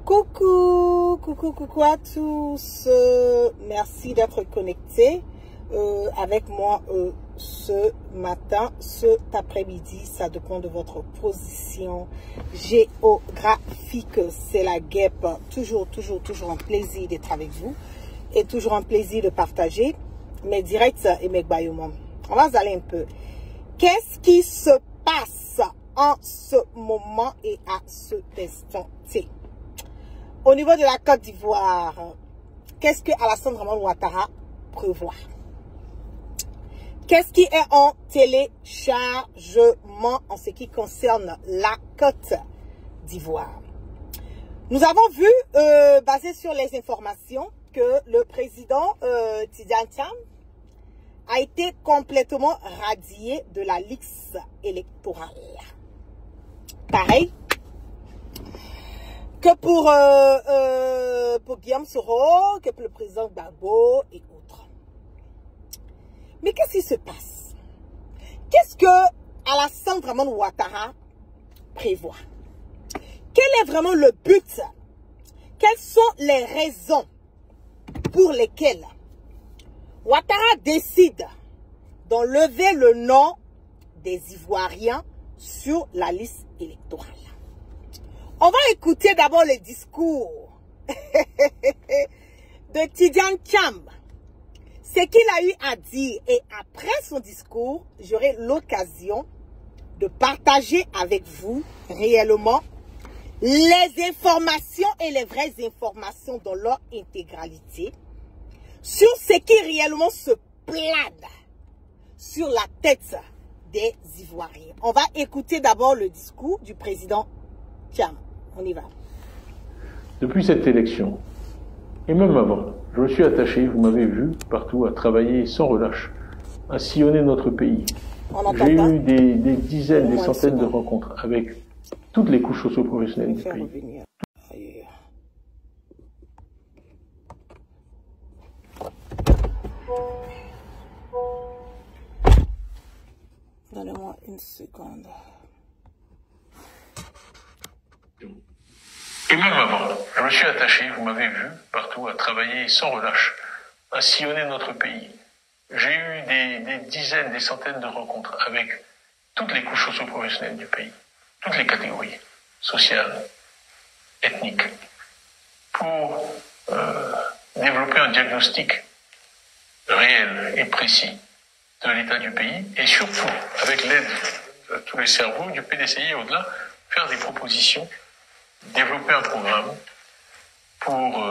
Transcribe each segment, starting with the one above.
Coucou à tous. Merci d'être connectés avec moi ce matin, cet après-midi. Ça dépend de votre position géographique. C'est la guêpe. Toujours un plaisir d'être avec vous et toujours un plaisir de partager mes directs et mes baillements. On va aller un peu. Qu'est-ce qui se passe en ce moment et à cet instant T? Au niveau de la Côte d'Ivoire, qu'est-ce que Alassane Dramane Ouattara prévoit? Qu'est-ce qui est en téléchargement en ce qui concerne la Côte d'Ivoire? Nous avons vu, basé sur les informations, que le président Tidiane Thiam a été complètement radié de la liste électorale. Pareil que pour Guillaume Soro, que pour le président Gbagbo et autres. Mais qu'est-ce qui se passe? Qu'est-ce que Alassane Dramane Ouattara prévoit? Quel est vraiment le but? Quelles sont les raisons pour lesquelles Ouattara décide d'enlever le nom des Ivoiriens sur la liste électorale? On va écouter d'abord le discours de Tidiane Thiam. Ce qu'il a eu à dire. Et après son discours, j'aurai l'occasion de partager avec vous réellement les informations et les vraies informations dans leur intégralité sur ce qui réellement se plane sur la tête des Ivoiriens. On va écouter d'abord le discours du président Thiam. On y va. Depuis cette élection, et même avant, je me suis attaché, vous m'avez vu, partout, à travailler sans relâche, à sillonner notre pays. J'ai eu des dizaines, des centaines de rencontres avec toutes les couches socio-professionnelles du pays. Donnez-moi une seconde. Et même avant, je me suis attaché, vous m'avez vu, partout, à travailler sans relâche, à sillonner notre pays. J'ai eu des dizaines, des centaines de rencontres avec toutes les couches socio-professionnelles du pays, toutes les catégories sociales, ethniques, pour développer un diagnostic réel et précis de l'état du pays et surtout, avec l'aide de tous les cerveaux du PDCI et au-delà, faire des propositions, développer un programme pour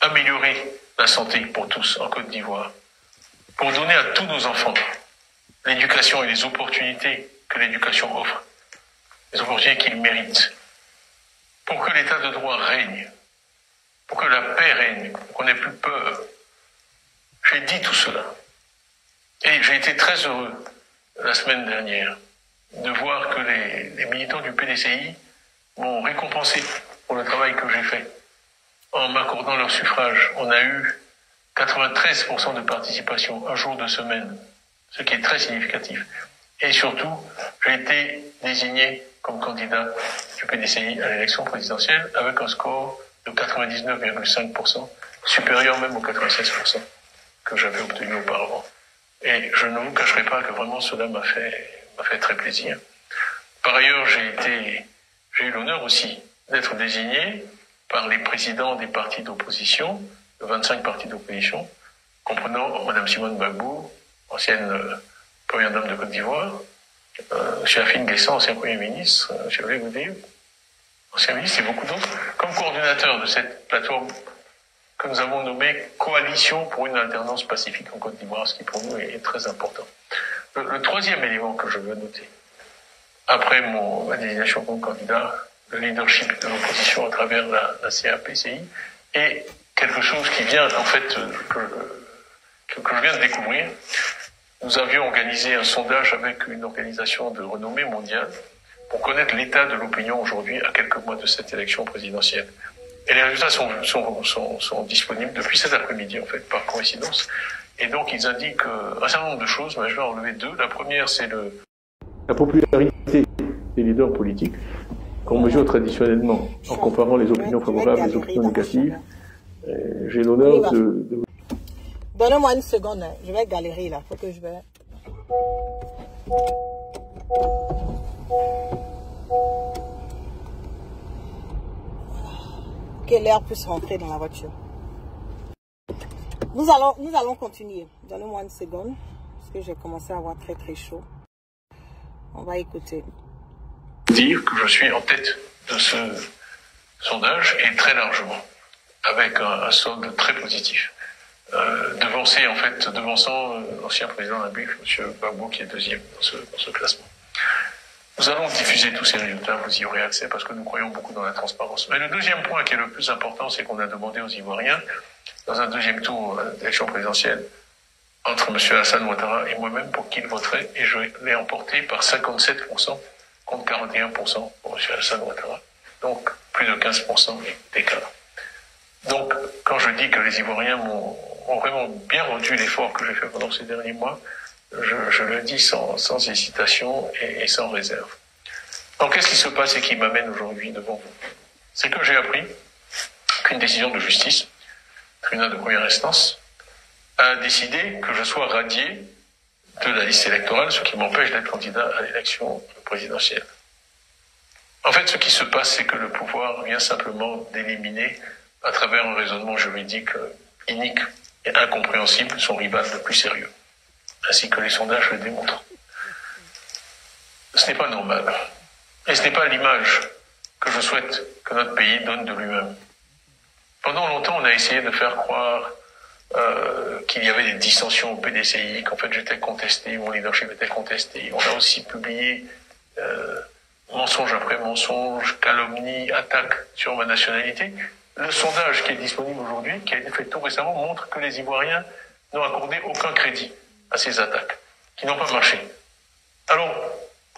améliorer la santé pour tous en Côte d'Ivoire, pour donner à tous nos enfants l'éducation et les opportunités que l'éducation offre, les opportunités qu'ils méritent, pour que l'état de droit règne, pour que la paix règne, pour qu'on n'ait plus peur. J'ai dit tout cela. Et j'ai été très heureux la semaine dernière de voir que les militants du PDCI m'ont récompensé pour le travail que j'ai fait. En m'accordant leur suffrage, on a eu 93% de participation, un jour de semaine, ce qui est très significatif. Et surtout, j'ai été désigné comme candidat du PDCI à l'élection présidentielle avec un score de 99,5%, supérieur même aux 96% que j'avais obtenu auparavant. Et je ne vous cacherai pas que vraiment cela m'a fait très plaisir. Par ailleurs, j'ai eu l'honneur aussi d'être désigné par les présidents des partis d'opposition, de 25 partis d'opposition, comprenant Mme Simone Gbagbo, ancienne première dame de Côte d'Ivoire, M. Afine Guessan, ancien Premier ministre, M. Olé Goudé, ancien ministre, et beaucoup d'autres, comme coordinateur de cette plateforme que nous avons nommée Coalition pour une alternance pacifique en Côte d'Ivoire, ce qui pour nous est très important. Le troisième élément que je veux noter, après ma désignation comme candidat, le leadership de l'opposition à travers la CAPCI, est quelque chose qui vient, en fait, que je viens de découvrir. Nous avions organisé un sondage avec une organisation de renommée mondiale pour connaître l'état de l'opinion aujourd'hui à quelques mois de cette élection présidentielle. Et les résultats sont disponibles depuis cet après-midi, en fait, par coïncidence. Et donc, ils indiquent un certain nombre de choses, mais je vais en relever deux. La première, c'est la popularité des leaders politiques. qu'on mesure traditionnellement en comparant les opinions favorables et les opinions négatives. J'ai l'honneur de... Donnez-moi une seconde, hein. Je vais galérer là, faut que je vais... Que l'air puisse rentrer dans la voiture. Nous allons continuer. Donnez-moi une seconde, parce que j'ai commencé à avoir très très chaud. On va écouter. Dire que je suis en tête de ce sondage et très largement, avec un solde très positif. Devançant l'ancien président de la République, M. Gbagbo, qui est deuxième dans ce classement. Nous allons diffuser tous ces résultats, vous y aurez accès parce que nous croyons beaucoup dans la transparence. Mais le deuxième point qui est le plus important, c'est qu'on a demandé aux Ivoiriens, dans un deuxième tour d'élection présidentielle, entre M. Alassane Ouattara et moi-même, pour qui il voterait, et je l'ai emporté par 57% contre 41% pour M. Alassane Ouattara. Donc, plus de 15% d'écart. Donc, quand je dis que les Ivoiriens ont vraiment bien rendu l'effort que j'ai fait pendant ces derniers mois, je le dis sans hésitation et sans réserve. Donc, qu'est-ce qui se passe et qui m'amène aujourd'hui devant vous? C'est que j'ai appris qu'une décision de justice, tribunal de première instance, a décidé que je sois radié de la liste électorale, ce qui m'empêche d'être candidat à l'élection présidentielle. En fait, ce qui se passe, c'est que le pouvoir vient simplement d'éliminer, à travers un raisonnement juridique inique et incompréhensible, son rival le plus sérieux, ainsi que les sondages le démontrent. Ce n'est pas normal. Et ce n'est pas l'image que je souhaite que notre pays donne de lui-même. Pendant longtemps, on a essayé de faire croire qu'il y avait des dissensions au PDCI, qu'en fait j'étais contesté, mon leadership était contesté. On a aussi publié mensonge après mensonge, calomnie, attaque sur ma nationalité. Le sondage qui est disponible aujourd'hui, qui a été fait tout récemment, montre que les Ivoiriens n'ont accordé aucun crédit à ces attaques, qui n'ont pas marché. Alors,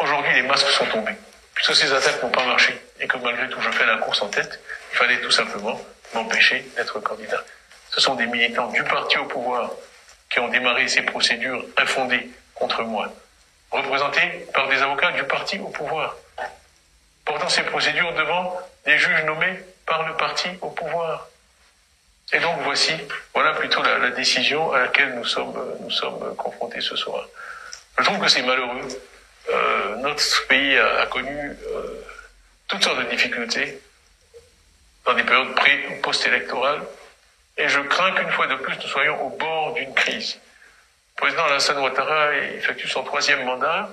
aujourd'hui, les masques sont tombés. Puisque ces attaques n'ont pas marché, et que malgré tout, je fais la course en tête, il fallait tout simplement m'empêcher d'être candidat. Ce sont des militants du parti au pouvoir qui ont démarré ces procédures infondées contre moi, représentés par des avocats du parti au pouvoir, portant ces procédures devant des juges nommés par le parti au pouvoir. Et donc voilà plutôt la décision à laquelle nous sommes confrontés ce soir. Je trouve que c'est malheureux. Notre pays a connu toutes sortes de difficultés dans des périodes pré- ou post-électorales, et je crains qu'une fois de plus nous soyons au bord d'une crise. Le président Alassane Ouattara effectue son 3e mandat,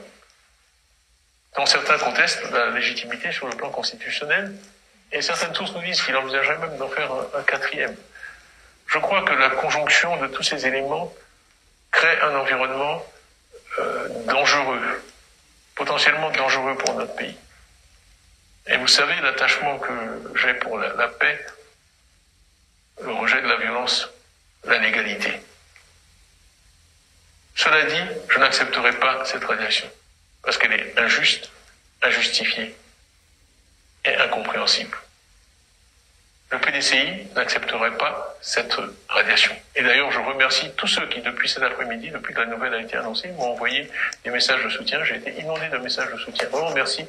dont certains contestent la légitimité sur le plan constitutionnel, et certaines sources nous disent qu'il envisagerait même d'en faire un 4e. Je crois que la conjonction de tous ces éléments crée un environnement dangereux, potentiellement dangereux pour notre pays. Et vous savez, l'attachement que j'ai pour la paix, le rejet de la violence, la légalité. Cela dit, je n'accepterai pas cette radiation, parce qu'elle est injuste, injustifiée et incompréhensible. Le PDCI n'accepterait pas cette radiation. Et d'ailleurs, je remercie tous ceux qui, depuis cet après-midi, depuis que la nouvelle a été annoncée, m'ont envoyé des messages de soutien. J'ai été inondé de messages de soutien. Vraiment, merci.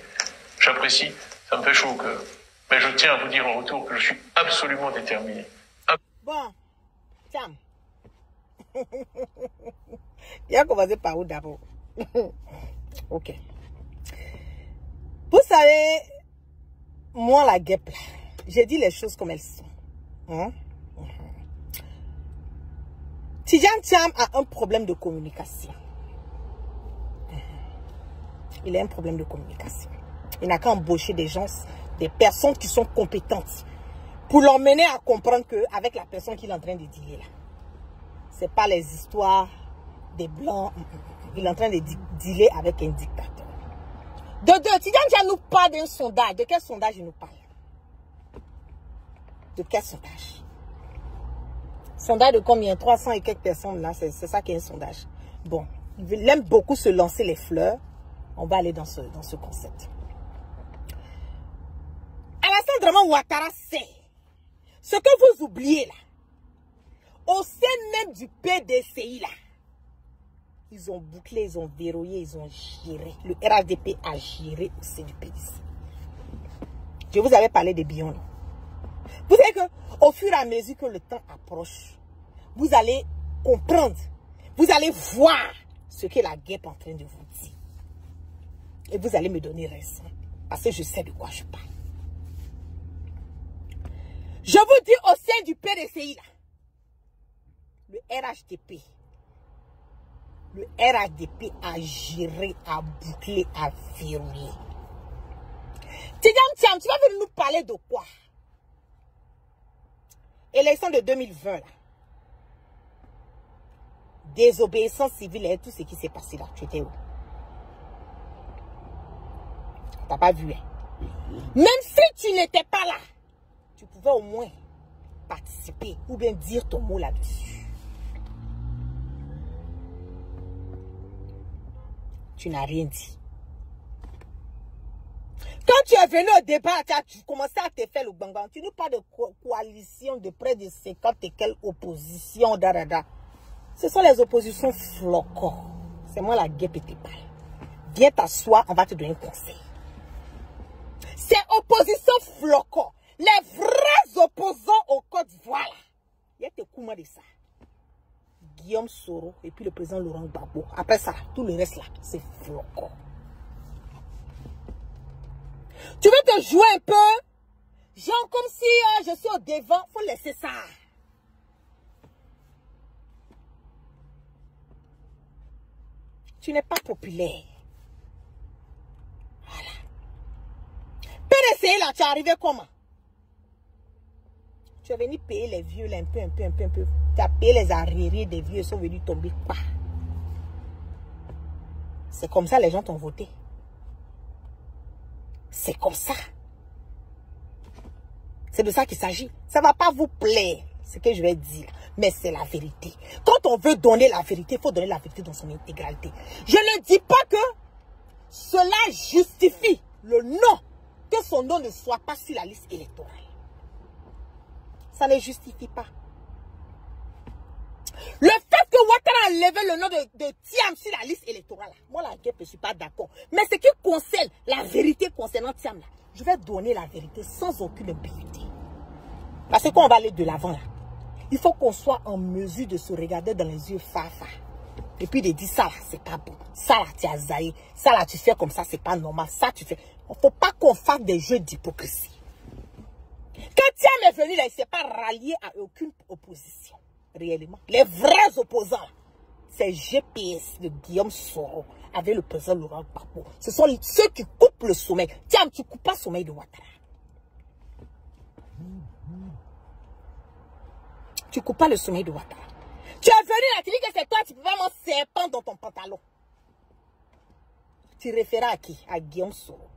J'apprécie. Ça me fait chaud au cœur. Mais je tiens à vous dire en retour que je suis absolument déterminé. Bon, tiens. Il a commencé par où d'abord? Ok. Vous savez, moi, la guêpe, là, j'ai dit les choses comme elles sont. Tidjane Thiam a un problème de communication. Il a un problème de communication. Il n'a qu'à embaucher des gens, des personnes qui sont compétentes pour l'emmener à comprendre qu'avec la personne qu'il est en train de dealer là, c'est pas les histoires des blancs. Il est en train de dealer avec un dictateur. De deux, Tidjane Thiam nous parle d'un sondage. De quel sondage il nous parle? De quel sondage? Sondage de combien? 300 et quelques personnes là, c'est ça qui est un sondage. Bon, il aime beaucoup se lancer les fleurs. On va aller dans ce concept. Alassane Draman Ouattara sait ce que vous oubliez là. Au sein même du PDCI là, ils ont bouclé, ils ont verrouillé, ils ont géré. Le RHDP a géré au sein du PDCI. Je vous avais parlé des Bion. Vous savez qu'au fur et à mesure que le temps approche, vous allez comprendre, vous allez voir ce que la guêpe est en train de vous dire. Et vous allez me donner raison. Parce que je sais de quoi je parle. Je vous dis au sein du PDCI, là, le RHDP a géré, a bouclé, a verrouillé. Tiam, tu vas venir nous parler de quoi? Élection de 2020, là. Désobéissance civile et tout ce qui s'est passé là. Tu étais où? T'as pas vu, hein? Même si tu n'étais pas là, tu pouvais au moins participer ou bien dire ton mot là-dessus. Tu n'as rien dit. Quand tu es venu au débat, tu commençais à te faire le bang. Tu n'as pas de coalition de près de 50 et quelques oppositions. Ce sont les oppositions flocons. C'est moi la guêpe et tes balles. Viens t'asseoir, on va te donner un conseil. C'est opposition flocons. Les vrais opposants au Côte d'Ivoire. Il y a tes coups de ça. Guillaume Soro et puis le président Laurent Gbagbo. Après ça, tout le reste là, c'est flocon. Tu veux te jouer un peu? Genre comme si je suis au devant, faut laisser ça. Tu n'es pas populaire. Voilà. PDCI là, tu es arrivé comment? Tu es venu payer les vieux là, un peu. Tu as payé les arriérés des vieux, ils sont venus tomber quoi? C'est comme ça les gens t'ont voté. C'est comme ça. C'est de ça qu'il s'agit. Ça ne va pas vous plaire, ce que je vais dire. Mais c'est la vérité. Quand on veut donner la vérité, il faut donner la vérité dans son intégralité. Je ne dis pas que cela justifie le nom, que son nom ne soit pas sur la liste électorale. Ça ne justifie pas. Le fait que Ouattara a enlevé le nom de Thiam sur la liste électorale, moi la guêpe, je ne suis pas d'accord. Mais ce qui concerne la vérité concernant Thiam, là, je vais donner la vérité sans aucune ambiguïté. Parce que quand on va aller de l'avant, là, il faut qu'on soit en mesure de se regarder dans les yeux fafa. Et puis de dire ça là, c'est pas bon. Ça là, tu as zaï. Ça là, tu fais comme ça, c'est pas normal. Ça, tu fais. Il ne faut pas qu'on fasse des jeux d'hypocrisie. Quand Thiam est venu là, il ne s'est pas rallié à aucune opposition. Réellement. Les vrais opposants, c'est GPS de Guillaume Soro avec le président Laurent Gbagbo. Ce sont ceux qui coupent le sommeil. Tiens, tu ne coupes pas le sommeil de Ouattara. Tu ne coupes pas le sommeil de Ouattara. Tu es venu là, tu dis que c'est toi, tu peux vraiment serpent dans ton pantalon. Tu réfères à qui? À Guillaume Soro.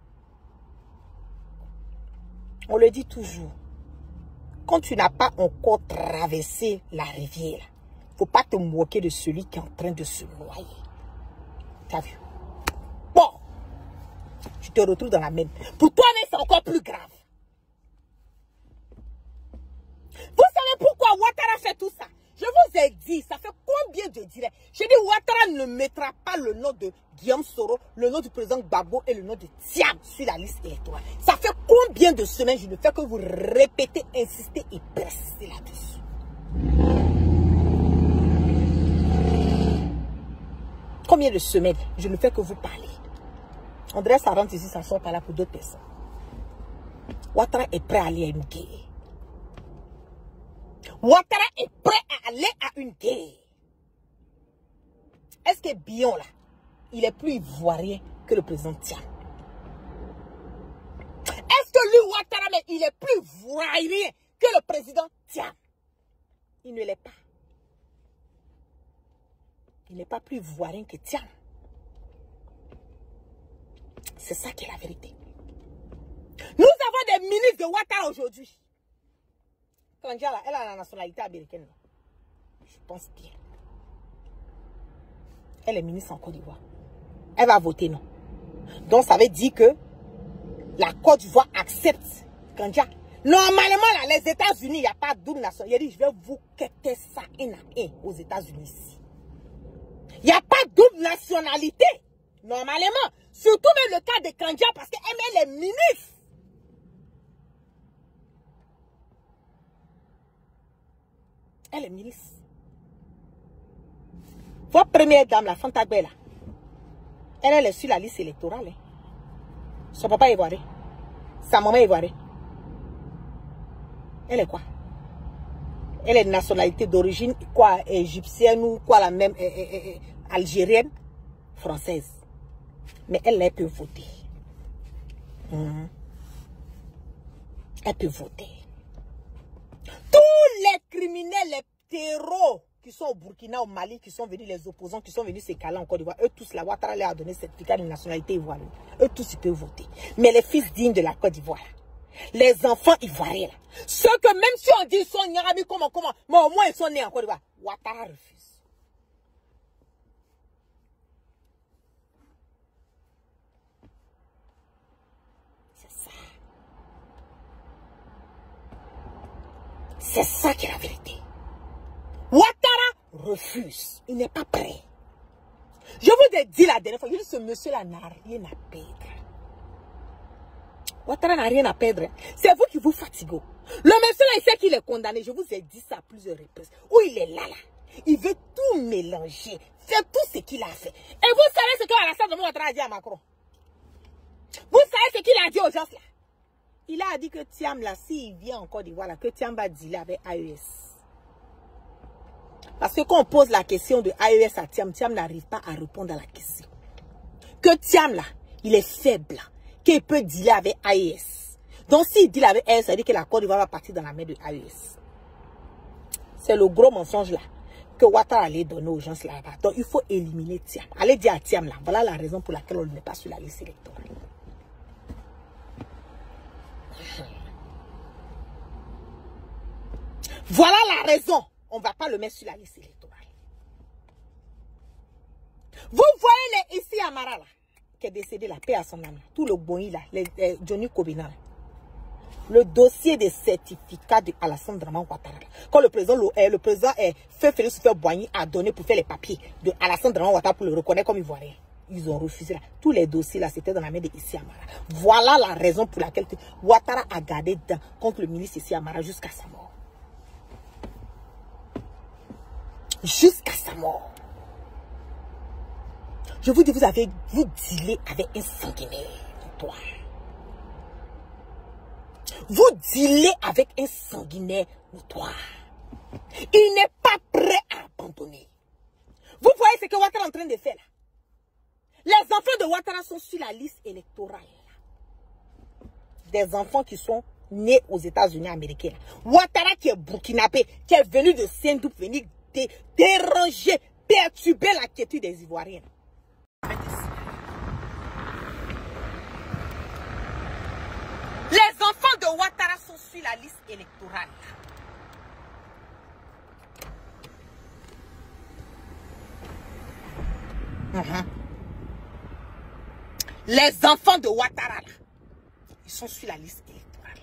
On le dit toujours. Quand tu n'as pas encore traversé la rivière, il ne faut pas te moquer de celui qui est en train de se noyer. Tu as vu? Bon, tu te retrouves dans la même. Pour toi, c'est encore plus grave. Vous savez pourquoi Ouattara fait tout ça? Je vous ai dit, ça fait combien de directs? Je dis, Ouattara ne mettra pas le nom de Guillaume Soro, le nom du président Gbagbo et le nom de Thiam sur la liste électorale. Ça fait combien de semaines je ne fais que vous répéter, insister et persister là-dessus? Combien de semaines je ne fais que vous parler? André, ça rentre ici, ça sort par là pour d'autres personnes. Ouattara est prêt à aller à une guerre. Ouattara est prêt à aller à une guerre. Est-ce que Bion, là, il est plus ivoirien que le président Thiam? Est-ce que lui, Ouattara, mais il est plus ivoirien que le président Thiam? Il ne l'est pas. Il n'est pas plus ivoirien que Thiam. C'est ça qui est la vérité. Nous avons des ministres de Ouattara aujourd'hui. Kandia, elle a la nationalité américaine. Je pense bien. Elle est ministre en Côte d'Ivoire. Elle va voter non. Donc ça veut dire que la Côte d'Ivoire accepte Kandia. Normalement, là, les États-Unis, il n'y a pas de double nationalité. Il a dit, je vais vous quitter ça un à un aux États-Unis ici. Il n'y a pas de double nationalité. Normalement. Surtout même le cas de Kandia parce qu'elle est ministre. Elle est ministre. Votre première dame, la Fanta Bella, elle est sur la liste électorale. Hein. Son papa est ivoirien. Sa maman est ivoirienne. Elle est quoi? Elle est de nationalité d'origine, quoi, égyptienne ou quoi, la même, algérienne, française. Mais elle peut voter. Elle peut voter. Tous les criminels, les terreaux qui sont au Burkina, au Mali, qui sont venus, les opposants, qui sont venus se caler en Côte d'Ivoire, eux tous, la Ouattara leur a donné certificat de nationalité ivoirienne. Eux tous, ils peuvent voter. Mais les fils dignes de la Côte d'Ivoire, les enfants ivoiriens, ceux que même si on dit ils sont Nyarami, comment, mais au moins ils sont nés en Côte d'Ivoire, Ouattara refuse. C'est ça. C'est ça qui est la vérité. Ouattara refuse. Il n'est pas prêt. Je vous ai dit la dernière fois, ce monsieur-là n'a rien à perdre. Ouattara n'a rien à perdre. C'est vous qui vous fatiguez. Le monsieur-là, il sait qu'il est condamné. Je vous ai dit ça à plusieurs reprises. Où il est là. Il veut tout mélanger. Faire tout ce qu'il a fait. Et vous savez ce qu'Alassane Ouattara a dit à Macron? Vous savez ce qu'il a dit aux gens là? Il a dit que Thiam, là, s'il vient en Côte d'Ivoire, que Thiam va dealer avec AES. Parce que quand on pose la question de AES à Thiam, Thiam n'arrive pas à répondre à la question. Que Thiam, là, il est faible, qu'il peut dealer avec AES. Donc, s'il deal avec AES, ça veut dire que la Côte d'Ivoire va partir dans la main de AES. C'est le gros mensonge, là, que Ouattara allait donner aux gens là-bas. Donc, il faut éliminer Thiam. Allez dire à Thiam, là, voilà la raison pour laquelle on ne met pas sur la liste électorale. Voilà la raison. On ne va pas le mettre sur la liste électorale. Vous voyez ici Amara là, qui est décédé, la paix à son âme. Tout le Boyi là, Johnny Kobina. Le dossier des certificats de Alassane Dramane Ouattara. Quand le président fait Félix Houphouët-Boigny a donné pour faire les papiers de Alassane Dramane Ouattara pour le reconnaître comme ivoirien. Ils ont refusé là. Tous les dossiers là, c'était dans la main de Issi Amara. Voilà la raison pour laquelle Ouattara a gardé dedans contre le ministre Issi Amara jusqu'à sa mort. Jusqu'à sa mort. Je vous dis, vous dealez avec un sanguinaire notoire. Vous dealez avec un sanguinaire notoire. Il n'est pas prêt à abandonner. Vous voyez ce que Ouattara est en train de faire là? Les enfants de Ouattara sont sur la liste électorale. Des enfants qui sont nés aux États-Unis américains. Ouattara qui est burkinabé, qui est venu de Saint-Doux, venu déranger, perturber la quiétude des Ivoiriens. Les enfants de Ouattara sont sur la liste électorale. Les enfants de Ouattara, là, ils sont sur la liste électorale.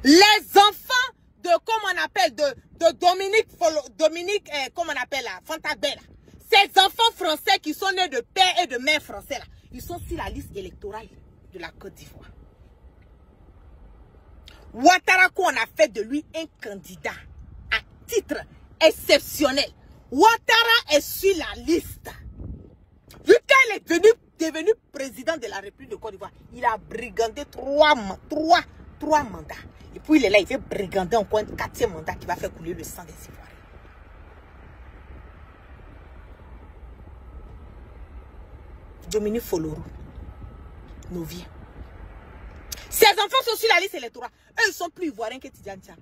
Les enfants de, comment on appelle, de Dominique, comment on appelle là, Fanta Bella. Ces enfants français qui sont nés de père et de mère français là, ils sont sur la liste électorale de la Côte d'Ivoire. Ouattara, qu'on a fait de lui un candidat à titre exceptionnel. Ouattara est sur la liste. Vu qu'il est devenu président de la République de Côte d'Ivoire, il a brigandé trois mandats. Et puis il est là, il fait brigander encore un 4e mandat qui va faire couler le sang des Ivoiriens. Dominique Folorou, Novien. Ces enfants sont sur la liste électorale. Eux, ils sont plus ivoiriens que Tidjane Thiam.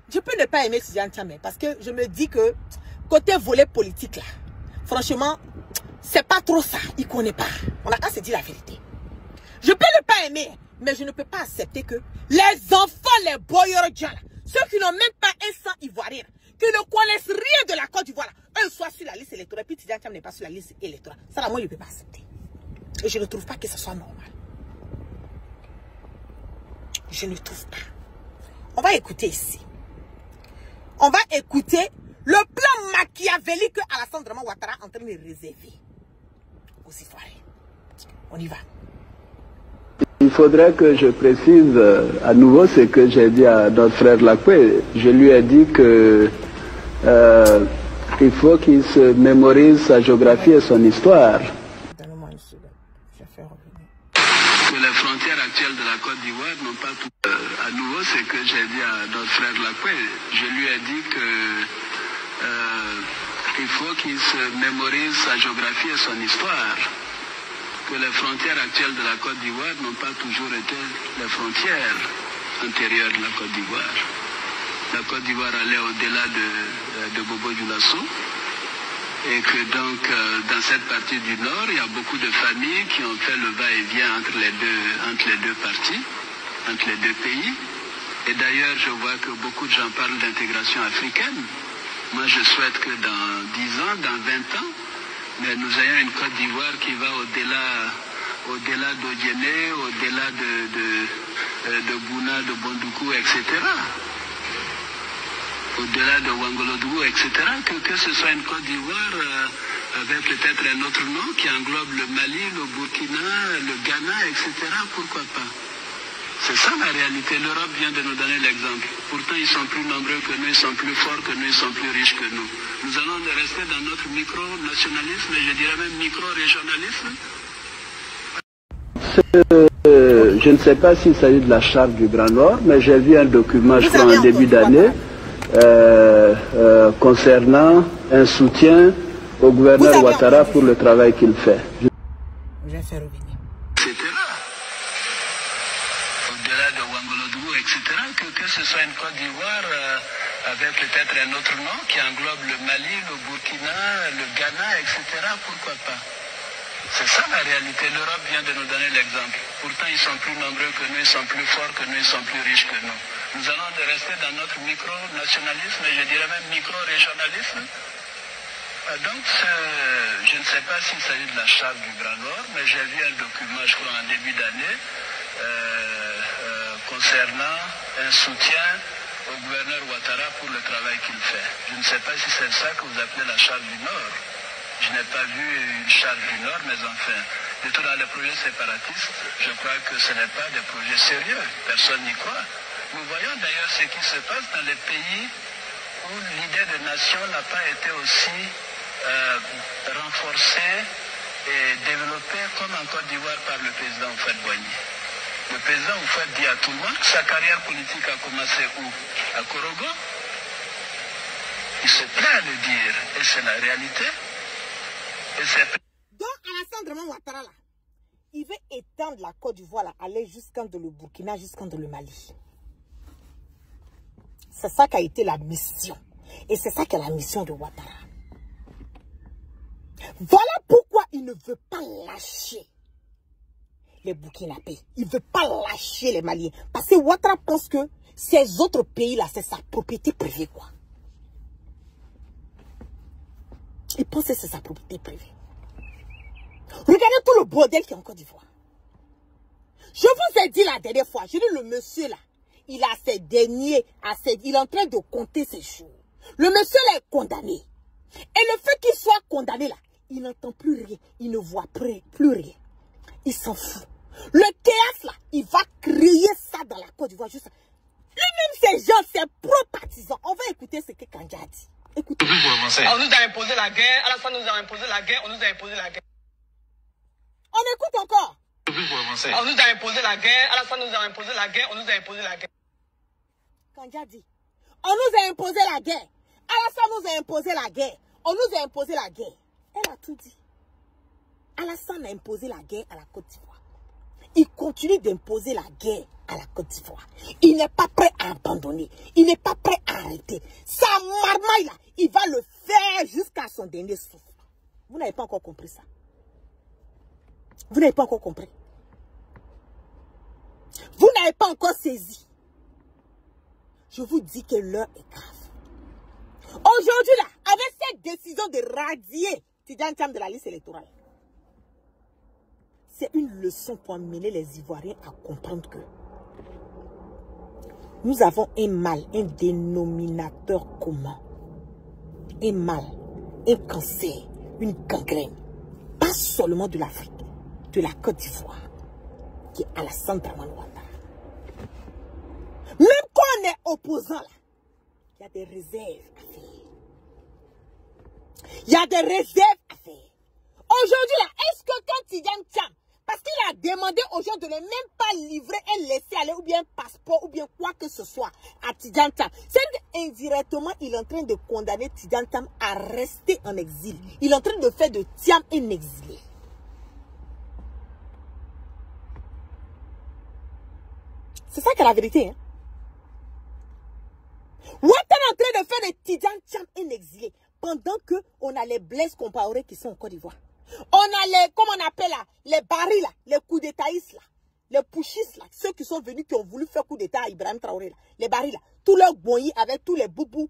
Je peux ne pas aimer Tidjane Thiam, parce que je me dis que côté volet politique là, franchement, c'est pas trop ça. Il connaît pas. On a qu'à se dire la vérité. Je peux ne pas aimer, mais je ne peux pas accepter que les enfants, les boyordja, ceux qui n'ont même pas un sang ivoirien, qui ne connaissent rien de la Côte d'Ivoire, eux soient sur la liste électorale, puis Tidjane Thiam n'est pas sur la liste électorale. Ça, là, moi, je ne peux pas accepter. Et je ne trouve pas que ce soit normal. Je ne trouve pas. On va écouter ici. On va écouter le plan machiavélique que Alassane Dramane Ouattara est en train de réserver aux Ivoiriens. On y va. faudrait que je précise à nouveau ce que j'ai dit à notre frère Lacoué. Je lui ai dit que il faut qu'il se mémorise sa géographie et son histoire. Donne-moi une seconde, je vais faire revenir. Que les frontières actuelles de la Côte d'Ivoire n'ont pas tout... à nouveau, ce que j'ai dit à notre frère Lacoué. Je lui ai dit que il faut qu'il se mémorise sa géographie et son histoire. Que les frontières actuelles de la Côte d'Ivoire n'ont pas toujours été les frontières antérieures de la Côte d'Ivoire. La Côte d'Ivoire allait au-delà de Bobo Dioulasso et que donc dans cette partie du nord, il y a beaucoup de familles qui ont fait le va-et-vient entre les deux parties, entre les deux pays. Et d'ailleurs, je vois que beaucoup de gens parlent d'intégration africaine. Moi, je souhaite que dans 10 ans, dans 20 ans, mais nous ayons une Côte d'Ivoire qui va au-delà d'Odiéné, au-delà de Bouna, de Bondoukou, etc. Au-delà de Wangolodougou, etc. Que ce soit une Côte d'Ivoire avec peut-être un autre nom qui englobe le Mali, le Burkina, le Ghana, etc. Pourquoi pas? C'est ça la réalité. L'Europe vient de nous donner l'exemple. Pourtant, ils sont plus nombreux que nous, ils sont plus forts que nous, ils sont plus riches que nous. Nous allons rester dans notre micro-nationalisme, et je dirais même micro-régionalisme. Je ne sais pas s'il s'agit de la charte du Grand Nord, mais j'ai vu un document, je crois, en début d'année, concernant un soutien au gouverneur Ouattara pour le travail qu'il fait. Je vais faire revenir. Au-delà de Wangolodougou, etc., que ce soit une Côte d'Ivoire avec peut-être un autre nom qui englobe le Mali, le Burkina, le Ghana, etc., pourquoi pas? C'est ça la réalité. L'Europe vient de nous donner l'exemple. Pourtant, ils sont plus nombreux que nous, ils sont plus forts que nous, ils sont plus riches que nous. Nous allons rester dans notre micro-nationalisme, et je dirais même micro-régionalisme. Donc, je ne sais pas s'il s'agit de la charte du Grand Nord, mais j'ai vu un document, je crois, en début d'année, concernant un soutien au gouverneur Ouattara pour le travail qu'il fait. Je ne sais pas si c'est ça que vous appelez la charte du Nord. Je n'ai pas vu une charte du Nord, mais enfin, de tout dans les projets séparatistes, je crois que ce n'est pas des projets sérieux. Personne n'y croit. Nous voyons d'ailleurs ce qui se passe dans les pays où l'idée de nation n'a pas été aussi renforcée et développée comme en Côte d'Ivoire par le président Houphouët-Boigny. Le président Houphouët dit à tout le monde que sa carrière politique a commencé où? À Korogo. Il se plaît à le dire, et c'est la réalité. Donc, Alassane Draman Ouattara, là, il veut étendre la Côte d'Ivoire, aller jusqu'en le Burkina, jusqu'en le Mali. C'est ça qui a été la mission. Et c'est ça qui est la mission de Ouattara. Voilà pourquoi il ne veut pas lâcher les Burkinabés. Il ne veut pas lâcher les Maliens. Parce que Ouattara pense que ces autres pays-là, c'est sa propriété privée, quoi. Il pense que c'est sa propriété privée. Regardez tout le bordel qui est en Côte d'Ivoire. Je vous ai dit la dernière fois, je dis le monsieur là, il a ses derniers, il est en train de compter ses jours. Le monsieur là est condamné. Et le fait qu'il soit condamné là, il n'entend plus rien, il ne voit plus rien. Il s'en fout. Le chaos là, il va créer ça dans la Côte d'Ivoire. Lui-même, ces gens, ses pro-partisans. On va écouter ce que Kandja a dit. Écoutez. On nous a imposé la guerre, Alassane nous a imposé la guerre, on nous a imposé la guerre. On écoute encore. On nous a imposé la guerre, Alassane nous a imposé la guerre, on nous a imposé la guerre. Kandja dit, on nous a imposé la guerre. Alassane nous a imposé la guerre. On nous a imposé la guerre. Elle a tout dit. Alassane a imposé la guerre à la Côte d'Ivoire. Il continue d'imposer la guerre à la Côte d'Ivoire. Il n'est pas prêt à abandonner. Il n'est pas prêt à arrêter. Sa marmaille là, il va le faire jusqu'à son dernier souffle. Vous n'avez pas encore compris ça. Vous n'avez pas encore compris. Vous n'avez pas encore saisi. Je vous dis que l'heure est grave. Aujourd'hui là, avec cette décision de radier Tidjane Thiam de la liste électorale, c'est une leçon pour amener les Ivoiriens à comprendre que nous avons un mal, un dénominateur commun. Un mal, un cancer, une gangrène. Pas seulement de l'Afrique, de la Côte d'Ivoire. qui est Alassane Dramane Ouattara. Même quand on est opposant là, il y a des réserves à faire. Il y a des réserves à faire. Aujourd'hui là, est-ce que quand Tidjane Thiam, parce qu'il a demandé aux gens de ne même pas livrer et laisser aller ou bien un passeport ou bien quoi que ce soit à Tidjane Thiam, c'est indirectement il est en train de condamner Tidjane Thiam à rester en exil. Il est en train de faire de Thiam un exilé. C'est ça qui est la vérité. Hein? Ouattara est en train de faire de Tidjane Thiam un exilé pendant qu'on a les Blaise Compaoré qui sont en Côte d'Ivoire. On a les, comment on appelle là, les barils là, les coups d'étatistes là, les pushistes là, ceux qui sont venus, qui ont voulu faire coup d'état à Ibrahim Traoré là, les barils là, tous leurs boyis avec tous les boubous,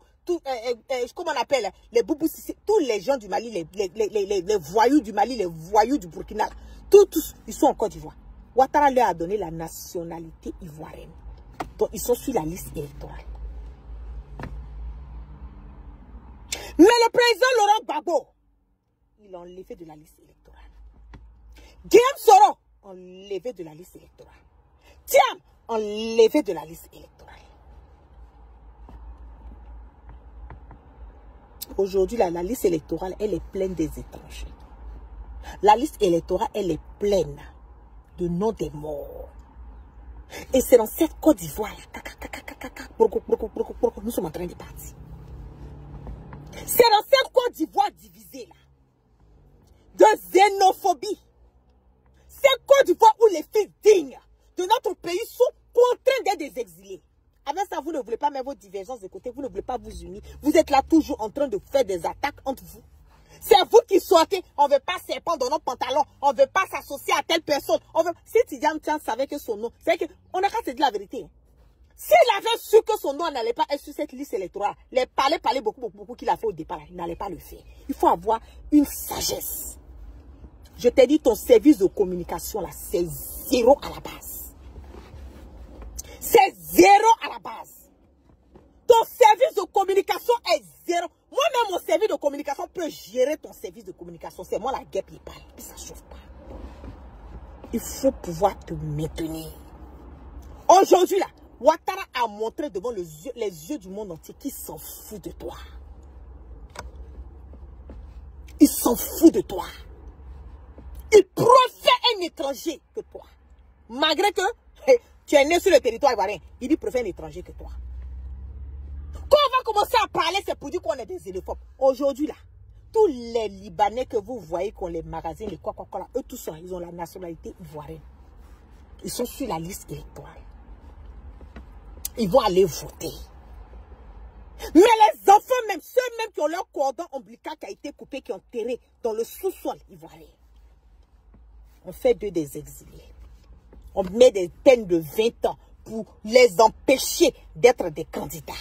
comment on appelle, les boubous, tous les gens du Mali, les voyous du Mali, les voyous du Burkina là, tous, ils sont en Côte d'Ivoire. Ouattara leur a donné la nationalité ivoirienne. Donc ils sont sur la liste électorale. Mais le président Laurent Gbagbo, il a enlevé de la liste électorale. Guillaume Soro, enlevé de la liste électorale. Thiam, enlevé de la liste électorale. Aujourd'hui, la liste électorale, elle est pleine des étrangers. La liste électorale, elle est pleine de noms des morts. Et c'est dans cette Côte d'Ivoire, nous sommes en train de partir. C'est dans cette Côte d'Ivoire divisée là, de xénophobie. Cette Côte d'Ivoire où les fils dignes de notre pays sont contraints d'être des exilés. Avec ça, vous ne voulez pas mettre vos divergences de côté, vous ne voulez pas vous unir. Vous êtes là toujours en train de faire des attaques entre vous. C'est vous qui sortez, on ne veut pas serpent dans nos pantalons, on ne veut pas s'associer à telle personne. Si Tidjane Thiam savait que son nom, c'est qu'on a qu'à se dire la vérité. S'il avait su que son nom n'allait pas être sur cette liste électorale, les palais beaucoup qu'il a fait au départ, il n'allait pas le faire. Il faut avoir une sagesse. Je t'ai dit, ton service de communication là, c'est zéro à la base. C'est zéro à la base. Ton service de communication est zéro. Moi-même, mon service de communication peut gérer ton service de communication. C'est moi la guêpe qui parle. Puis ça ne chauffe pas. Il faut pouvoir te maintenir. Aujourd'hui là, Ouattara a montré devant les yeux du monde entier qu'il s'en fout de toi. Il s'en fout de toi. Il préfère un étranger que toi. Malgré que tu es né sur le territoire ivoirien, il préfère un étranger que toi. Quand on va commencer à parler, c'est pour dire qu'on est des xénophobes. Aujourd'hui là, tous les Libanais que vous voyez qui ont les magasins, les quoi, là, eux tous, ils ont la nationalité ivoirienne. Ils sont sur la liste électorale. Ils vont aller voter. Mais les enfants, même ceux-mêmes qui ont leur cordon ombilical qui a été coupé, qui ont enterré dans le sous-sol ivoirien, on fait d'eux des exilés. On met des peines de 20 ans pour les empêcher d'être des candidats.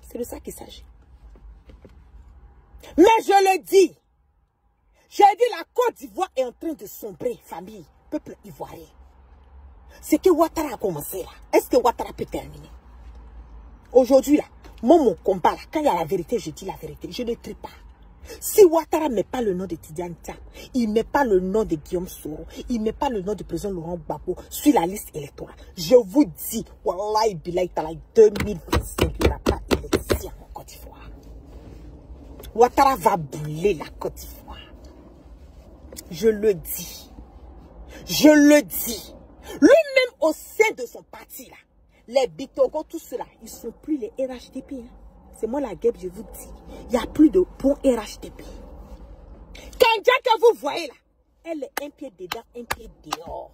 C'est de ça qu'il s'agit. Mais je le dis, la Côte d'Ivoire est en train de sombrer, famille, peuple ivoirien. C'est que Ouattara a commencé là. Est-ce que Ouattara peut terminer? Aujourd'hui là, moi mon combat là, quand il y a la vérité, je dis la vérité. Je ne trie pas. Si Ouattara ne met pas le nom de Tidjane Thiam, il ne met pas le nom de Guillaume Soro, il ne met pas le nom du président Laurent Gbagbo sur la liste électorale, je vous dis, Wallahi Bilaï Talaï 2025, il n'y aura pas élection en Côte d'Ivoire. Ouattara va brûler la Côte d'Ivoire. Je le dis. Je le dis. Lui-même au sein de son parti là, les Bitogo, tout cela, ils ne sont plus les RHDP. Hein. C'est moi la guêpe, je vous dis. Il n'y a plus de bons RHDP. Kandja que vous voyez là, elle est un pied dedans, un pied dehors.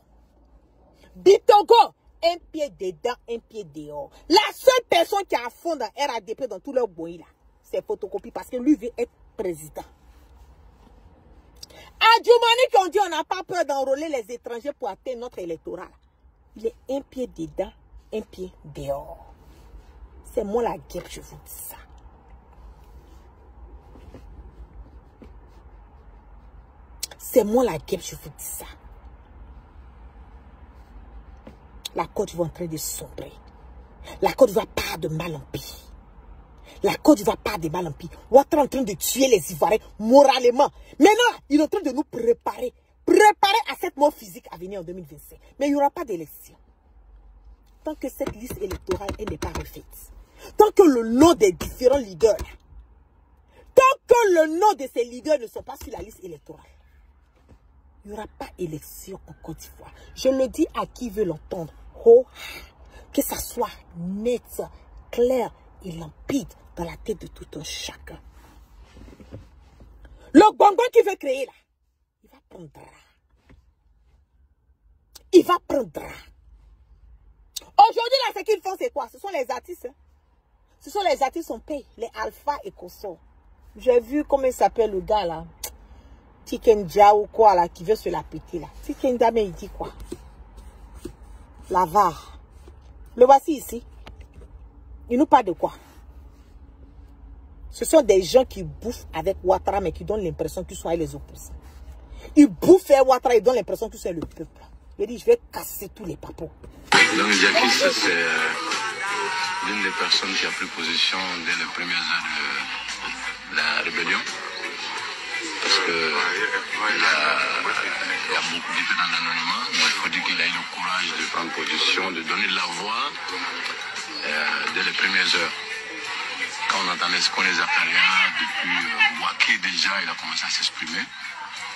Bitogo, un pied dedans, un pied dehors. La seule personne qui a fond dans RHDP dans tous leurs bois là, c'est photocopie parce que lui veut être président. À Dioumani qui ont dit on n'a pas peur d'enrôler les étrangers pour atteindre notre électorat. Il est un pied dedans, un pied dehors. C'est moi la guêpe, je vous dis ça. C'est moi la guêpe, je vous dis ça. La Côte d'Ivoire est en train de sombrer. La Côte d'Ivoire part de mal en pis. La Côte d'Ivoire part des mal en pis. Ouattara est en train de tuer les Ivoiriens moralement. Maintenant, il est en train de nous préparer. Préparer à cette mort physique à venir en 2025. Mais il n'y aura pas d'élection. Tant que cette liste électorale n'est pas refaite. Tant que le nom des différents leaders, tant que le nom de ces leaders ne sont pas sur la liste électorale, il n'y aura pas d'élection en Côte d'Ivoire. Je le dis à qui veut l'entendre. Oh, que ça soit net, clair et limpide dans la tête de tout un chacun. Le bonbon qu'il veut créer là, il va prendre. Il va prendre. Aujourd'hui là, ce qu'ils font, c'est quoi? Ce sont les artistes. Hein? Ce sont les artistes, on paye. Les alpha et consorts. J'ai vu comment il s'appelle le gars là. Tikenja ou quoi là, qui veut se la péter là. Tikenja, mais il dit quoi? La VAR. Le voici ici. Il nous parle de quoi? Ce sont des gens qui bouffent avec Ouattara, mais qui donnent l'impression qu'ils sont avec les opposants. Ils bouffent avec Ouattara, ils donnent l'impression qu'ils sont le peuple. Il dit, je vais casser tous les papos. Donc Jackie, c'est l'une des personnes qui a pris position dès les premières heures de la rébellion. Parce que il y a beaucoup d'idées dans l'anonymat, mais il faut dire qu'il a eu le courage de prendre position, de donner la voix dès les premières heures. Quand on entendait ce qu'on les appelait, depuis Waké déjà, il a commencé à s'exprimer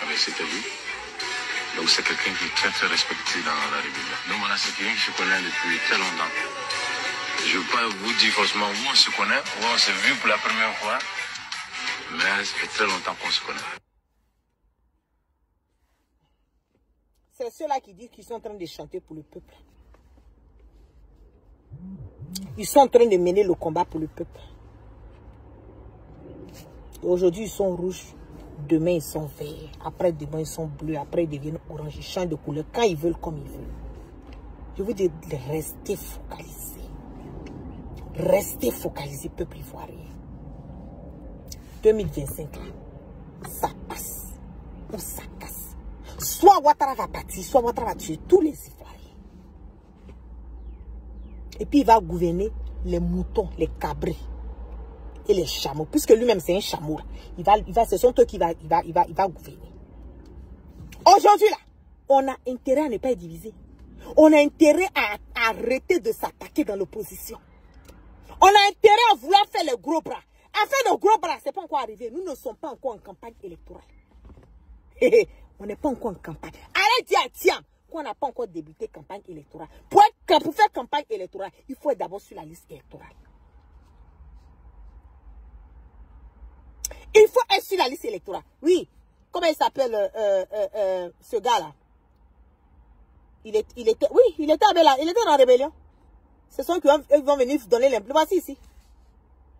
avec cette vie. Donc c'est quelqu'un qui est très très respecté dans la rébellion. Donc voilà, c'est quelqu'un que je connais depuis très longtemps. Je ne veux pas vous dire forcément où on se connaît, où on s'est vu pour la première fois, mais ça fait très longtemps qu'on se connaît. C'est ceux-là qui disent qu'ils sont en train de chanter pour le peuple. Ils sont en train de mener le combat pour le peuple. Aujourd'hui, ils sont rouges. Demain, ils sont verts. Après, demain, ils sont bleus. Après, ils deviennent orange. Ils changent de couleur quand ils veulent, comme ils veulent. Je vous dis de rester focalisé. Restez focalisé, peuple ivoirien. 2025, là, ça passe ou ça casse. Soit Ouattara va partir, soit Ouattara va tuer tous les Ivoiriens. Et puis, il va gouverner les moutons, les cabrés et les chameaux. Puisque lui-même, c'est un chameau. Ce sont eux qui va gouverner. Aujourd'hui, là, on a intérêt à ne pas être divisé. On a intérêt à arrêter de s'attaquer dans l'opposition. On a intérêt à vouloir faire le gros bras. À faire le gros bras, ce n'est pas encore arrivé. Nous ne sommes pas encore en campagne électorale. On n'est pas encore en campagne. Arrête dire tiens qu'on n'a pas encore débuté campagne électorale. Pour faire campagne électorale, il faut être d'abord sur la liste électorale. Il faut être sur la liste électorale. Oui. Comment il s'appelle ce gars-là? Il était dans la rébellion. Ce sont qui vont venir donner l'impôt. Le voici ici.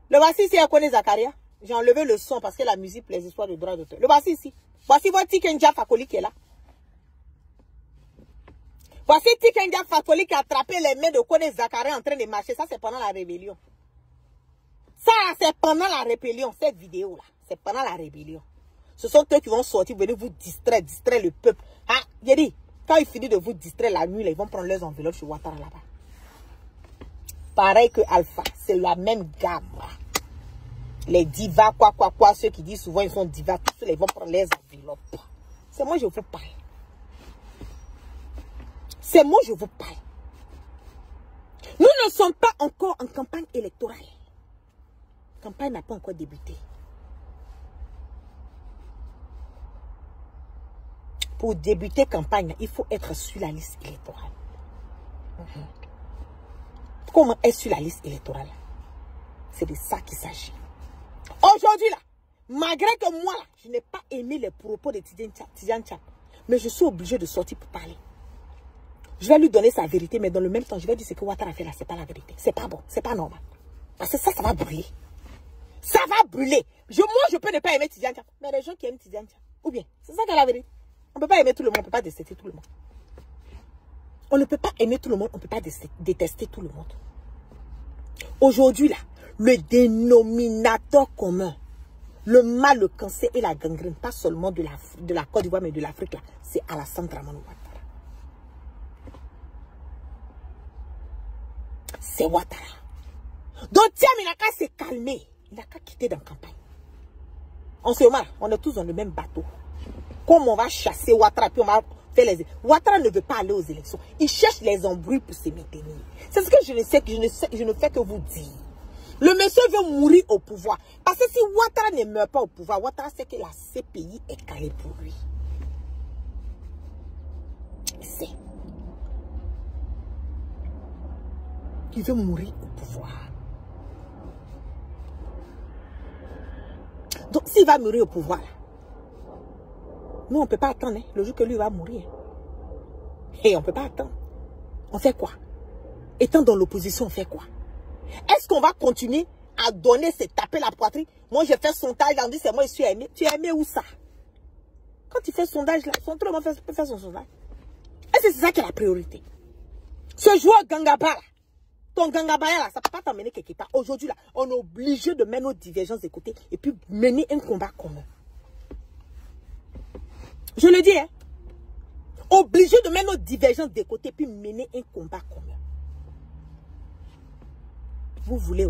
Le voici ici à Kone Zakaria. J'ai enlevé le son parce que la musique, les histoires de droit d'auteur. Le voici ici. Voici votre Tikenja Fakoli qui est là. Voici Tikenja Fakoli qui a attrapé les mains de Kone Zakaria en train de marcher. Ça, c'est pendant la rébellion. Ça, c'est pendant la rébellion. Cette vidéo-là, c'est pendant la rébellion. Ce sont eux qui vont sortir, venir vous distraire le peuple. Ah, j'ai dit, quand ils finissent de vous distraire la nuit, là, ils vont prendre leurs enveloppes chez Ouattara là-bas. Pareil que Alpha, c'est la même gamme. Les divas, quoi, ceux qui disent souvent ils sont divas, tous ils vont prendre les enveloppes. C'est moi je vous parle. C'est moi je vous parle. Nous ne sommes pas encore en campagne électorale. La campagne n'a pas encore débuté. Pour débuter campagne, il faut être sur la liste électorale. Comment être sur la liste électorale? C'est de ça qu'il s'agit. Aujourd'hui, là, malgré que moi, là, je n'ai pas aimé les propos de Tidiane Tchap, mais je suis obligé de sortir pour parler. Je vais lui donner sa vérité, mais dans le même temps, je vais dire ce que Ouattara a fait là, c'est pas la vérité. C'est pas bon, c'est pas normal. Parce que ça va brûler. Ça va brûler. Moi, je peux ne pas aimer Tidiane Tchap, mais les gens qui aiment Tidiane Tchap, ou bien, c'est ça qui est la vérité. On ne peut pas aimer tout le monde, on ne peut pas détester tout le monde. On ne peut pas aimer tout le monde, on ne peut pas détester tout le monde. Aujourd'hui, là, le dénominateur commun, le mal, le cancer et la gangrène, pas seulement de la Côte d'Ivoire, mais de l'Afrique, là, c'est Alassane Dramane Ouattara. C'est Ouattara. Donc, tiens, il n'a qu'à se calmer. Il n'a qu'à quitter dans la campagne. En ce moment, on est tous dans le même bateau. Comme on va chasser Ouattara, puis on va faire les... Ouattara ne veut pas aller aux élections. Il cherche les embrouilles pour se maintenir. C'est ce que je ne fais que vous dire. Le monsieur veut mourir au pouvoir. Parce que si Ouattara ne meurt pas au pouvoir, Ouattara sait que la CPI est calée pour lui. C'est. Il veut mourir au pouvoir. Donc, s'il va mourir au pouvoir, là, nous, on ne peut pas attendre, hein, le jour que lui va mourir. Et on ne peut pas attendre. On fait quoi? Étant dans l'opposition, on fait quoi? Est-ce qu'on va continuer à donner, se taper la poitrine? Moi, je fais sondage, on dit c'est moi, je suis aimé. Tu es aimé où ça? Quand tu fais sondage, là, son truc, on peut faire son sondage. Est-ce que c'est ça qui est la priorité? Ce joueur Gangaba, là, ton Gangaba, là, ça ne peut pas t'emmener quelque part. Aujourd'hui, là, on est obligé de mettre nos divergences de côté et puis mener un combat commun. Je le dis, hein. Obligé de mettre nos divergences de côté et puis mener un combat commun. Vous voulez,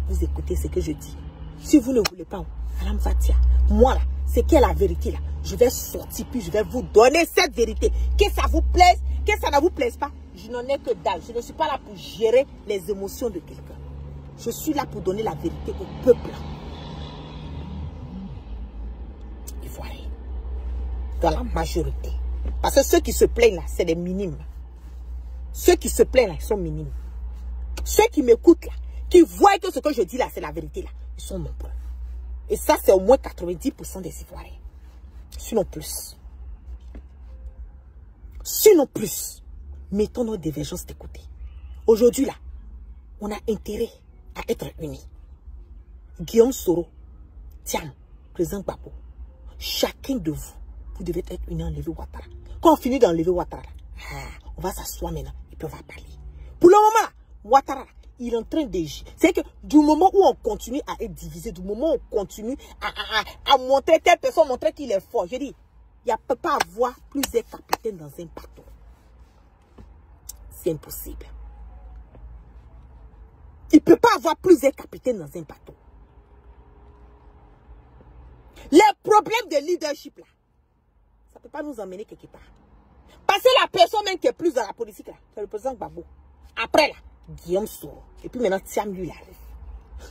vous écoutez ce que je dis. Si vous ne voulez pas, Madame Fatia, moi là, c'est qu'est la vérité là. Je vais sortir puis je vais vous donner cette vérité. Que ça vous plaise, que ça ne vous plaise pas, je n'en ai que dalle. Je ne suis pas là pour gérer les émotions de quelqu'un. Je suis là pour donner la vérité au peuple. Il faut aller dans la majorité. Parce que ceux qui se plaignent là, c'est des minimes. Ceux qui se plaignent là, ils sont minimes. Ceux qui m'écoutent là, qui voient que ce que je dis là, c'est la vérité là, ils sont nombreux. Et ça, c'est au moins 90% des Ivoiriens. Sinon plus. Sinon plus. Mettons nos divergences de côté. Aujourd'hui là, on a intérêt à être unis. Guillaume Soro, Thiam, président Gbagbo, chacun de vous, vous devez être unis à enlever Ouattara. Quand on finit d'enlever Ouattara, on va s'asseoir maintenant et puis on va parler. Pour le moment là, Ouattara, il est en train d'agir. C'est que du moment où on continue à être divisé, du moment où on continue à montrer telle personne, montrer qu'il est fort, je dis, il ne peut pas avoir plusieurs capitaines dans un bateau. C'est impossible. Il ne peut pas avoir plusieurs capitaines dans un bateau. Les problèmes de leadership là, ça ne peut pas nous emmener quelque part. Parce que la personne même qui est plus dans la politique là, c'est le président Gbagbo. Après là, Guillaume Soro. Et puis maintenant, Thiam, lui, il arrive.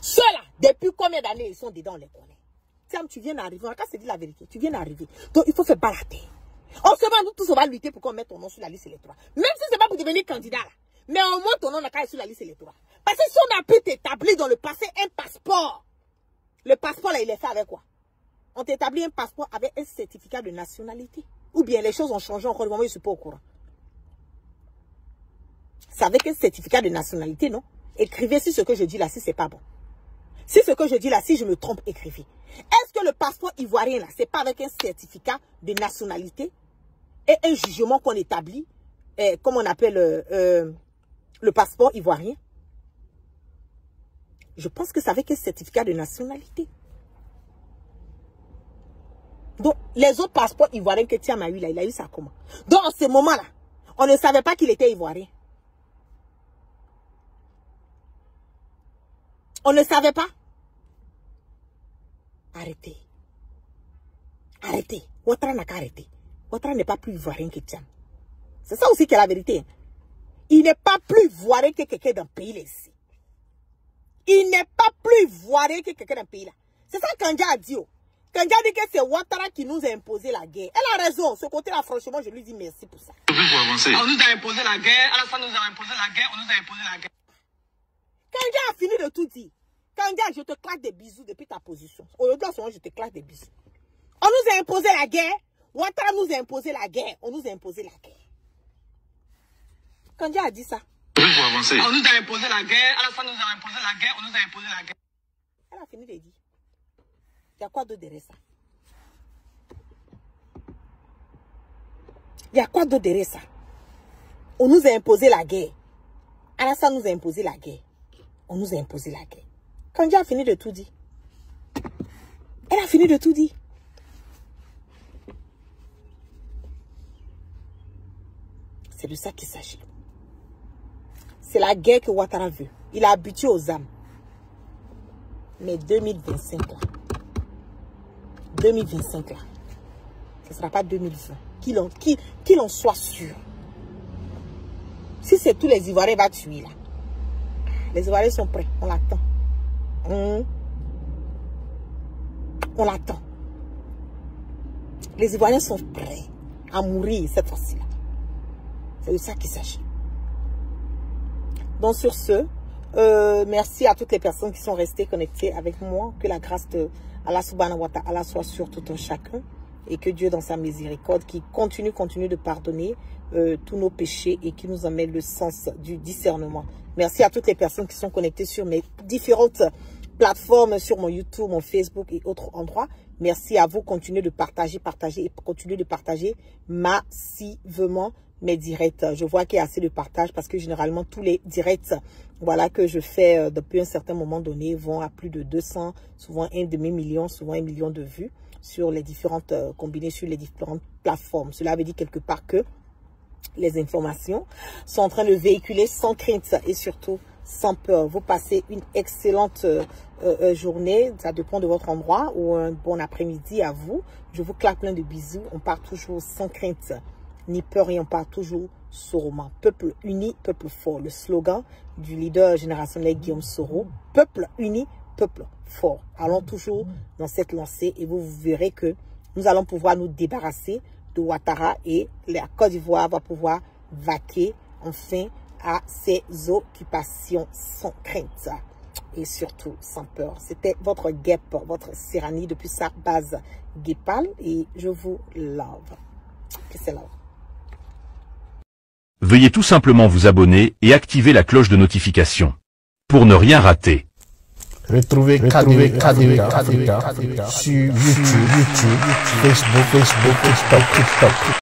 Ceux-là, depuis combien d'années ils sont dedans, on les connaît. Thiam, tu viens d'arriver. On va se dire la vérité. Tu viens d'arriver. Donc, il faut faire balader. On se va, nous tous, on va lutter pour qu'on mette ton nom sur la liste électorale. Même si ce n'est pas pour devenir candidat, là. Mais au moins, ton nom n'a qu'à être sur la liste électorale. Parce que si on a pu t'établir dans le passé un passeport, le passeport, là, il est fait avec quoi? On t'établit un passeport avec un certificat de nationalité. Ou bien les choses ont changé encore. Moi, je ne suis pas au courant. C'est avec un certificat de nationalité, non? Écrivez si ce que je dis là, si c'est pas bon. Si ce que je dis là, si je me trompe, écrivez. Est-ce que le passeport ivoirien là, c'est pas avec un certificat de nationalité et un jugement qu'on établit, comme on appelle le passeport ivoirien? Je pense que c'est avec un certificat de nationalité. Donc, les autres passeports ivoiriens que Thiam a eu là, il a eu ça comment? Donc, en ce moment-là, on ne savait pas qu'il était ivoirien. On ne savait pas. Arrêtez. Arrêtez. Ouattara n'a qu'à arrêter. Ouattara n'est pas plus ivoirien que Thiam. C'est ça aussi qui est la vérité. Il n'est pas plus ivoirien que quelqu'un d'un pays là ici. Il n'est pas plus ivoirien que quelqu'un d'un pays là. C'est ça que Kandja a dit. Kandja dit que c'est Ouattara qui nous a imposé la guerre. Elle a raison. Ce côté-là, franchement, je lui dis merci pour ça. On nous a imposé la guerre. Alassane nous a imposé la guerre. On nous a imposé la guerre. Kandja a fini de tout dire. Kandja, je te claque des bisous depuis ta position. Aujourd'hui, en ce moment, je te claque des bisous. On nous a imposé la guerre. Ouattara nous a imposé la guerre. On nous a imposé la guerre. Kandja a dit ça. On nous a imposé la guerre. Alassane nous a imposé la guerre. On nous a imposé la guerre. Elle a fini de dire. Il y a quoi d'autre derrière ça? Il y a quoi d'autre derrière ça? On nous a imposé la guerre. Alassane nous a imposé la guerre. On nous a imposé la guerre. Kandja a fini de tout dire. Elle a fini de tout dire. C'est de ça qu'il s'agit. C'est la guerre que Ouattara veut. Il a habitué aux âmes. Mais 2025 là. 2025 là. Ce ne sera pas 2020. Qu'il en soit sûr. Si c'est tous les Ivoiriens va tuer là. Les Ivoiriens sont prêts. On l'attend. On l'attend. Les Ivoiriens sont prêts à mourir cette fois-ci là. C'est de ça qu'il s'agit. Donc sur ce, merci à toutes les personnes qui sont restées connectées avec moi. Que la grâce de Allah subhanahu wa ta'ala soit sur tout un chacun. Et que Dieu dans sa miséricorde qui continue de pardonner tous nos péchés et qui nous amène le sens du discernement. Merci à toutes les personnes qui sont connectées sur mes différentes plateformes, sur mon YouTube, mon Facebook et autres endroits. Merci à vous. Continuez de partager et continuez de partager massivement mes directs. Je vois qu'il y a assez de partage parce que généralement tous les directs voilà, que je fais depuis un certain moment donné vont à plus de 200, souvent 1 demi-million, souvent 1 million de vues sur les différentes, combinées sur les différentes plateformes. Cela veut dire quelque part que les informations sont en train de véhiculer sans crainte et surtout sans peur. Vous passez une excellente journée, ça dépend de votre endroit, ou un bon après-midi à vous. Je vous claque plein de bisous. On part toujours sans crainte ni peur et on part toujours sûrement. Peuple uni, peuple fort. Le slogan du leader générationnel Guillaume Soro. Peuple uni, peuple fort. Allons toujours dans cette lancée et vous verrez que nous allons pouvoir nous débarrasser de Ouattara et la Côte d'Ivoire va pouvoir vaquer enfin à ses occupations sans crainte et surtout sans peur. C'était votre guêpe, votre Serrani depuis sa base guépale et je vous love. C'est love. Veuillez tout simplement vous abonner et activer la cloche de notification pour ne rien rater. Retrouvez KDV Africa sur YouTube, Facebook, TikTok.